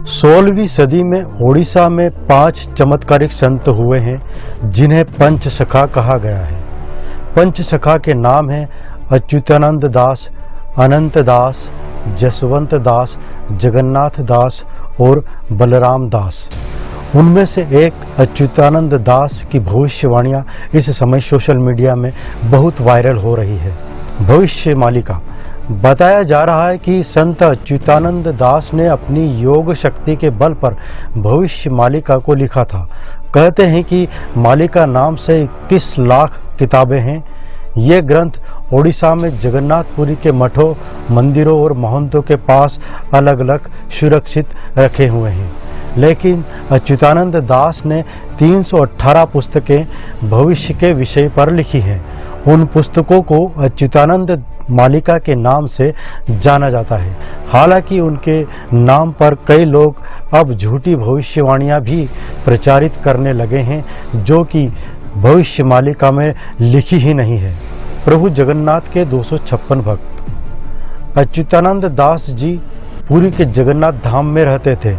16वीं सदी में ओडिशा में 5 चमत्कारिक संत हुए हैं जिन्हें पंचसखा कहा गया है। पंचसखा के नाम हैं अच्युतानंद दास, अनंत दास, जसवंत दास, जगन्नाथ दास और बलराम दास। उनमें से एक अच्युतानंद दास की भविष्यवाणियां इस समय सोशल मीडिया में बहुत वायरल हो रही है। भविष्य मालिका बताया जा रहा है कि संत अच्युतानंद दास ने अपनी योग शक्ति के बल पर भविष्य मालिका को लिखा था। कहते हैं कि मालिका नाम से 21 लाख किताबें हैं। ये ग्रंथ ओडिशा में जगन्नाथपुरी के मठों, मंदिरों और महंतों के पास अलग अलग सुरक्षित रखे हुए हैं। लेकिन अच्युतानंद दास ने 318 पुस्तकें भविष्य के विषय पर लिखी हैं। उन पुस्तकों को अच्युतानंद मालिका के नाम से जाना जाता है। हालांकि उनके नाम पर कई लोग अब झूठी भविष्यवाणियां भी प्रचारित करने लगे हैं जो कि भविष्य मालिका में लिखी ही नहीं है। प्रभु जगन्नाथ के 256 भक्त। अच्युतानंद दास जी पुरी के जगन्नाथ धाम में रहते थे।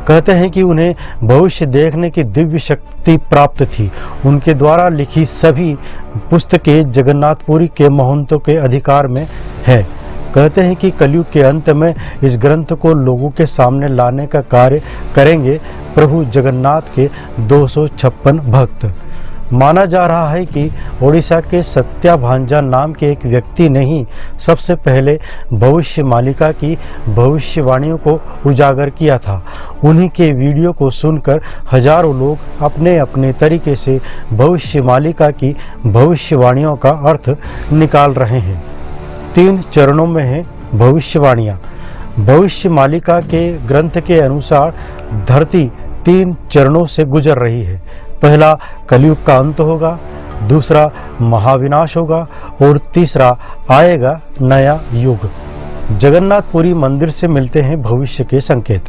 कहते हैं कि उन्हें भविष्य देखने की दिव्य शक्ति प्राप्त थी। उनके द्वारा लिखी सभी पुस्तकें जगन्नाथपुरी के महंतों के अधिकार में है। कहते हैं कि कलयुग के अंत में इस ग्रंथ को लोगों के सामने लाने का कार्य करेंगे प्रभु जगन्नाथ के 256 भक्त। माना जा रहा है कि ओडिशा के सत्याभांजा नाम के एक व्यक्ति ने ही सबसे पहले भविष्य मालिका की भविष्यवाणियों को उजागर किया था। उन्हीं के वीडियो को सुनकर हजारों लोग अपने अपने तरीके से भविष्य मालिका की भविष्यवाणियों का अर्थ निकाल रहे हैं। 3 चरणों में है भविष्यवाणियाँ। भविष्य मालिका के ग्रंथ के अनुसार धरती 3 चरणों से गुजर रही है। पहला कलयुग का अंत होगा, दूसरा महाविनाश होगा और तीसरा आएगा नया युग। जगन्नाथपुरी मंदिर से मिलते हैं भविष्य के संकेत।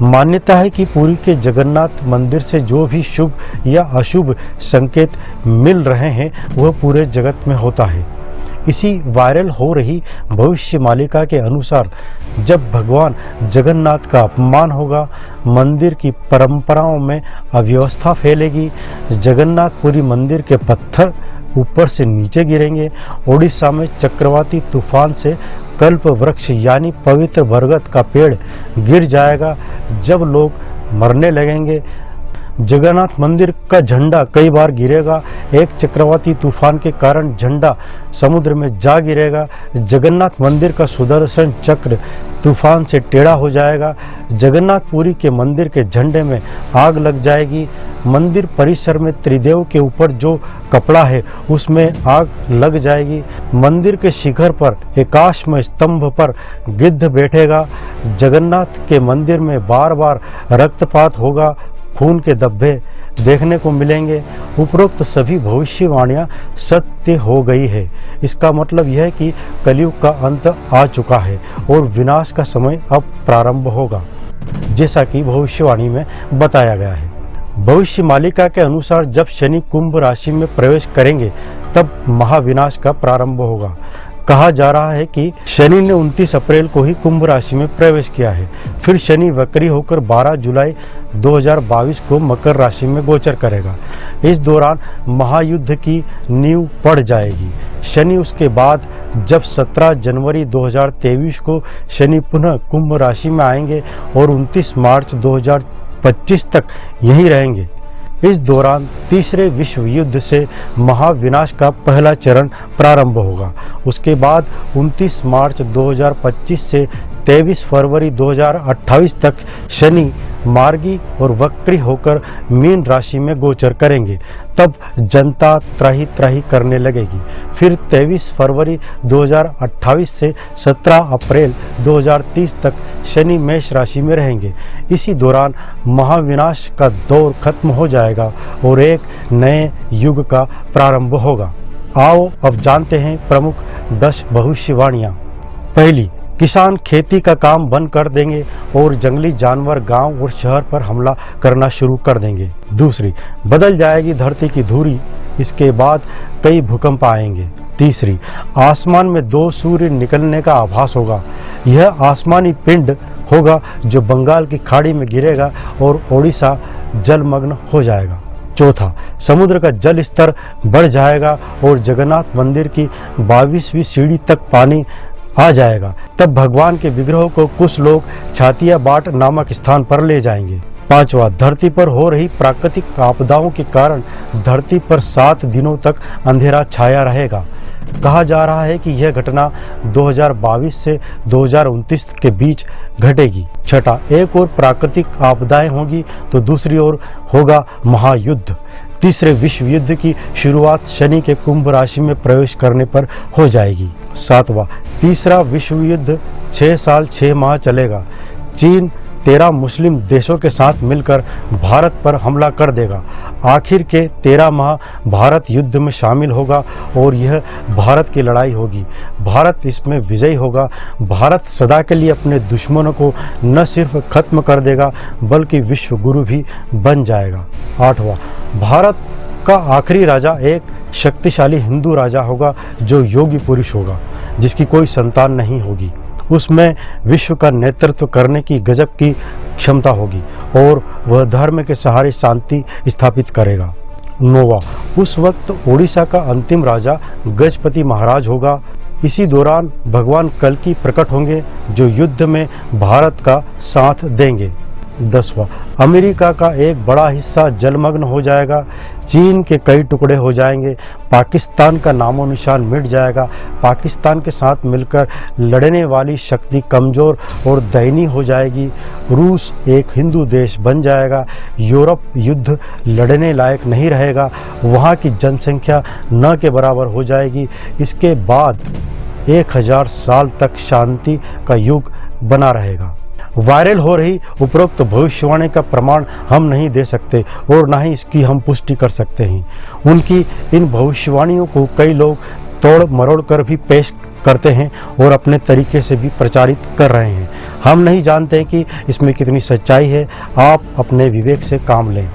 मान्यता है कि पुरी के जगन्नाथ मंदिर से जो भी शुभ या अशुभ संकेत मिल रहे हैं वह पूरे जगत में होता है। इसी वायरल हो रही भविष्य मालिका के अनुसार जब भगवान जगन्नाथ का अपमान होगा, मंदिर की परंपराओं में अव्यवस्था फैलेगी, जगन्नाथपुरी मंदिर के पत्थर ऊपर से नीचे गिरेंगे, ओडिशा में चक्रवाती तूफान से कल्प वृक्ष यानी पवित्र बरगद का पेड़ गिर जाएगा, जब लोग मरने लगेंगे, जगन्नाथ मंदिर का झंडा कई बार गिरेगा, एक चक्रवाती तूफान के कारण झंडा समुद्र में जा गिरेगा, जगन्नाथ मंदिर का सुदर्शन चक्र तूफान से टेढ़ा हो जाएगा, जगन्नाथपुरी के मंदिर के झंडे में आग लग जाएगी, मंदिर परिसर में त्रिदेव के ऊपर जो कपड़ा है उसमें आग लग जाएगी, मंदिर के शिखर पर आकाश में स्तंभ पर गिद्ध बैठेगा, जगन्नाथ के मंदिर में बार बार रक्तपात होगा, खून के धब्बे देखने को मिलेंगे। उपरोक्त सभी भविष्यवाणियां सत्य हो गई है। इसका मतलब यह है कि कलयुग का अंत आ चुका है और विनाश का समय अब प्रारंभ होगा, जैसा कि भविष्यवाणी में बताया गया है। भविष्य मालिका के अनुसार जब शनि कुंभ राशि में प्रवेश करेंगे तब महाविनाश का प्रारंभ होगा। कहा जा रहा है कि शनि ने 29 अप्रैल को ही कुंभ राशि में प्रवेश किया है। फिर शनि वक्री होकर 12 जुलाई 2022 को मकर राशि में गोचर करेगा। इस दौरान महायुद्ध की नींव पड़ जाएगी। शनि उसके बाद जब 17 जनवरी 2023 को शनि पुनः कुंभ राशि में आएंगे और 29 मार्च 2025 तक यहीं रहेंगे। इस दौरान तीसरे विश्व युद्ध से महाविनाश का पहला चरण प्रारंभ होगा। उसके बाद 29 मार्च 2025 से 23 फरवरी 2028 तक शनि मार्गी और वक्री होकर मीन राशि में गोचर करेंगे। तब जनता त्राही त्राही करने लगेगी। फिर 23 फरवरी 2028 से 17 अप्रैल 2030 तक शनि मेष राशि में रहेंगे। इसी दौरान महाविनाश का दौर खत्म हो जाएगा और एक नए युग का प्रारंभ होगा। आओ अब जानते हैं प्रमुख 10 भविष्यवाणियाँ। पहली, किसान खेती का काम बंद कर देंगे और जंगली जानवर गांव और शहर पर हमला करना शुरू कर देंगे। दूसरी, बदल जाएगी धरती की धुरी, इसके बाद कई भूकंप आएंगे। तीसरी, आसमान में 2 सूर्य निकलने का आभास होगा। यह आसमानी पिंड होगा जो बंगाल की खाड़ी में गिरेगा और ओडिशा जलमग्न हो जाएगा। चौथा, समुद्र का जल स्तर बढ़ जाएगा और जगन्नाथ मंदिर की 22वीं सीढ़ी तक पानी आ जाएगा। तब भगवान के विग्रहों को कुछ लोग छातिया बाट नामक स्थान पर ले जाएंगे। पांचवा, धरती पर हो रही प्राकृतिक आपदाओं के कारण धरती पर 7 दिनों तक अंधेरा छाया रहेगा। कहा जा रहा है कि यह घटना 2022 से 2029 के बीच घटेगी। छठा, एक और प्राकृतिक आपदाएं होगी तो दूसरी ओर होगा महायुद्ध। तीसरे विश्व युद्ध की शुरुआत शनि के कुंभ राशि में प्रवेश करने पर हो जाएगी। सातवां, तीसरा विश्व युद्ध 6 साल 6 माह चलेगा। चीन 13 मुस्लिम देशों के साथ मिलकर भारत पर हमला कर देगा। आखिर के 13 माह भारत युद्ध में शामिल होगा और यह भारत की लड़ाई होगी। भारत इसमें विजयी होगा। भारत सदा के लिए अपने दुश्मनों को न सिर्फ खत्म कर देगा बल्कि विश्व गुरु भी बन जाएगा। आठवां, भारत का आखिरी राजा एक शक्तिशाली हिंदू राजा होगा जो योगी पुरुष होगा, जिसकी कोई संतान नहीं होगी। उसमें विश्व का नेतृत्व करने की गजब की क्षमता होगी और वह धर्म के सहारे शांति स्थापित करेगा। नौवां, उस वक्त ओडिशा का अंतिम राजा गजपति महाराज होगा। इसी दौरान भगवान कल्कि प्रकट होंगे जो युद्ध में भारत का साथ देंगे। 10वां, अमेरिका का एक बड़ा हिस्सा जलमग्न हो जाएगा। चीन के कई टुकड़े हो जाएंगे। पाकिस्तान का नामो निशान मिट जाएगा। पाकिस्तान के साथ मिलकर लड़ने वाली शक्ति कमज़ोर और दयनीय हो जाएगी। रूस एक हिंदू देश बन जाएगा। यूरोप युद्ध लड़ने लायक नहीं रहेगा। वहाँ की जनसंख्या न के बराबर हो जाएगी। इसके बाद 1000 साल तक शांति का युग बना रहेगा। वायरल हो रही उपरोक्त भविष्यवाणी का प्रमाण हम नहीं दे सकते और ना ही इसकी हम पुष्टि कर सकते हैं। उनकी इन भविष्यवाणियों को कई लोग तोड़ मरोड़ कर भी पेश करते हैं और अपने तरीके से भी प्रचारित कर रहे हैं। हम नहीं जानते कि इसमें कितनी सच्चाई है। आप अपने विवेक से काम लें।